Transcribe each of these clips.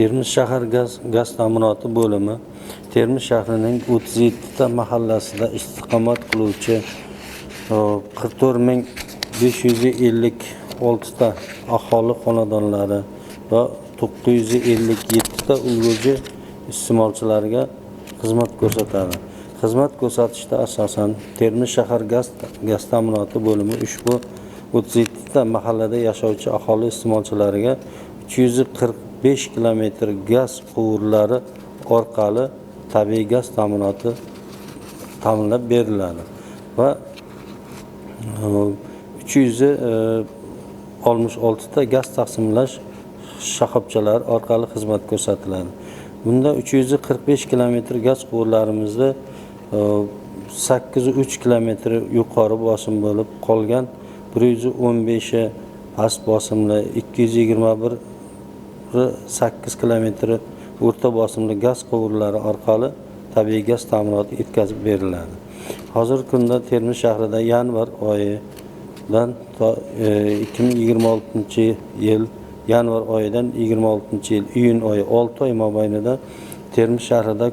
Termiz shahar gaz ta'minoti bo'limi Termiz shahrining 37 ta mahallasida istiqomat qiluvchi 44.556 ta aholi xonadonlari va 957 ta ulgurji iste'molchilarga xizmat ko'rsatadi. Xizmat ko'rsatishda asosan Termiz shahar gaz ta'minoti bo'limi ushbu 37 ta mahallada yashovchi aholi iste'molchilariga 345 kilometr gaz quvurlari orqali tabiiy gaz ta'minlab beriladi va 366 ta gaz taqsimlash shoxobchalari orqali xizmat ko'rsatiladi. Bunda 345 kilometr gaz quvurlarimizda 803 kilometr yuqori bosim bo'lib, qolgan 115 past bosimli, 221 8 kilometr o'rta bosimli gaz quvurlari orqali tabiiy gaz ta'minoti yetkazib beriladi. Hozirgi kunda Termiz shahrida yanvar oyidan 2026-yil yanvar oyidan 26-yil iyun oyi 6 oy mobaynida Termiz shahrida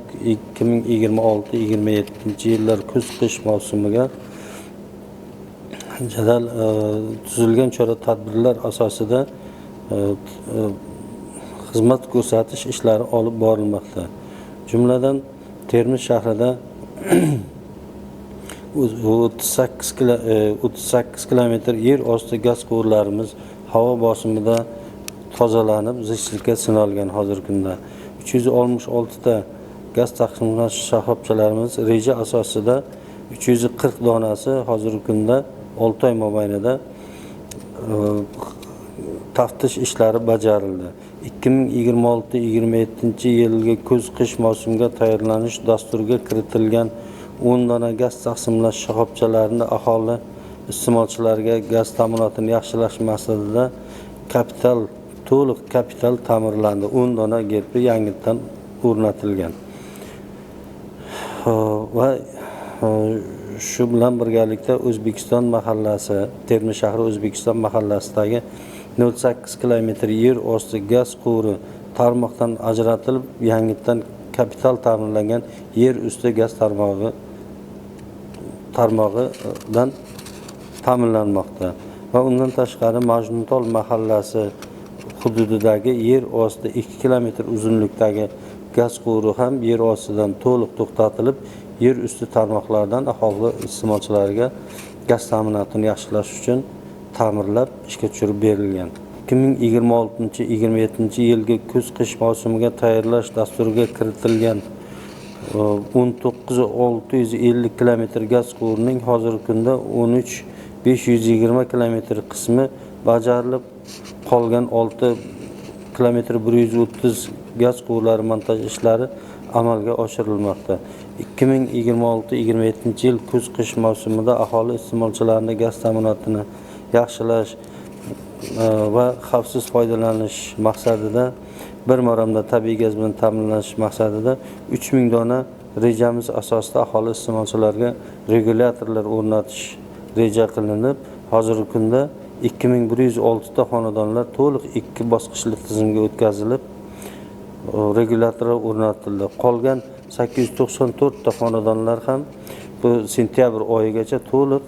2026-27 yillar kuz-qish mavsumiga jadal tuzilgan chora-tadbirlar asosida xizmat ko'rsatish ishlari olib borilmoqda. Jumladan Termiz shahrida 38 kilometr yer osti gaz quvurlarimiz havo bosimida tozalanib, zichlikka sinalgan hozirgi kunda. 366 ta gaz taqsimlash shoxobchalarimiz reja asosida 340 donasi hozirgi kunda 6 oy mobaynida taftish ishlari bajarildi. 2026-27 yilgi kuz-qish mavsumiga tayyorlanish dasturiga kiritilgan 10 dona gaz taqsimlash shoxobchalarini aholi iste'molchilariga gaz ta'minotini yaxshilash maqsadida to'liq kapital ta'mirlandi. 10 dona gerbi yangidan o'rnatilgan. Va shu bilan birgalikda O'zbekiston mahallasi, Termiz shahri O'zbekiston mahallasidagi 08 kilometr yer osti gaz quvuri tarmoqdan ajratilib, yangidan kapital ta'mirlangan yer usti gaz tarmog'idan ta'minlanmoqda. Va undan tashqari Majnuntol mahallasi hududidagi yer osti 2 kilometr uzunlikdagi gaz quvuri ham yer ostidan to'liq to'xtatilib, yer usti tarmoqlardan aholi iste'molchilariga gaz ta'minotini yaxshilash uchun ta'mirlab ishga tushirib berilgan. 2026-27 yilgi kuz-qish mavsumiga tayyorlash dasturiga kiritilgan 19650 kilometr gaz quvurining hozirgi kunda 13520 kilometr qismi bajarilib, qolgan 6 kilometr 130 gaz quvurlari montaj ishlari amalga oshirilmoqda. 2026-27 yil kuz-qish mavsumida aholi iste'molchilarining gaz ta'minotini yaxshilash va xavfsiz foydalanish maqsadida bir maromda tabiiy gaz bilan ta'minlash maqsadida 3000 dona rejamiz asosida aholi iste'molchilariga regulyatorlar o'rnatish reja qilinib, hozirgi kunda 2106 ta xonadonlar to'liq 2 bosqichli tizimga o'tkazilib, regulyatorlar o'rnatildi. Qolgan 894 ta xonadonlar ham bu sentyabr oyigacha to'liq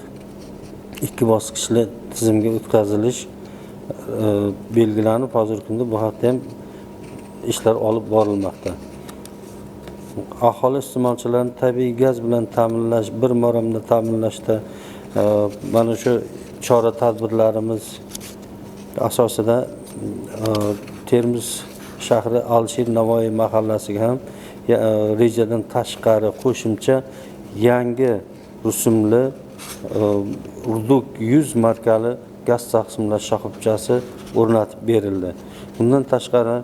2 bosqichli tizimga o'tkazilish belgilanib, hozirgi kunda bu haqda ham ishlar olib borilmoqda. Aholi iste'molchilarini tabiiy gaz bilan ta'minlash, bir maromda ta'minlashda mana shu chora-tadbirlarimiz asosida Termiz shahri Alisher Navoiy mahallasiga ham rejadan tashqari qo'shimcha yangi rusumli Urduk 100 markali gaz taqsimlash shoxobchasi o'rnatib berildi. Bundan tashqari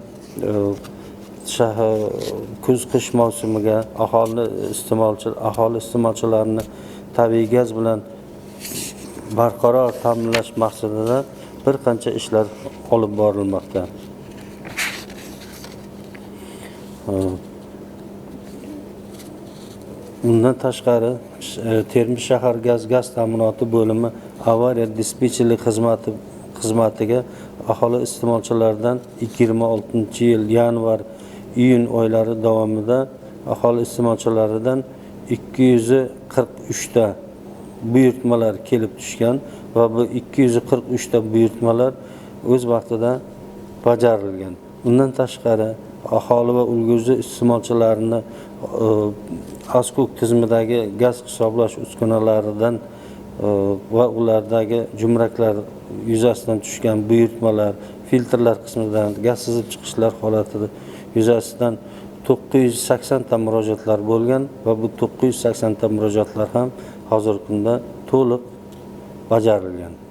kuz-qish mavsumiga aholi iste'molchilarini tabiiy gaz bilan barqaror ta'minlash maqsadida bir qancha ishlar olib borilmoqda. Bundan tashqari Termiz shahar gaz ta'minoti bo'limi avariya dispetcherlik xizmatiga aholi iste'molchilaridan 2026-yil yanvar-iyun oylari davomida aholi iste'molchilaridan 243 ta buyurtmalar kelib tushgan va bu 243 ta buyurtmalar o'z vaqtida bajarilgan. Undan tashqari aholi va ulgurji iste'molchilarini ASKOK tizimidagi gaz hisoblash uskunalaridan va ulardagi jumraklar yuzasidan tushgan buyurtmalar, filtrlar qismidan gaz sizib chiqishlar holati yuzasidan 980 ta murojaatlar bo'lgan va bu 980 ta murojaatlar ham hozirgi kunda to'liq bajarilgan.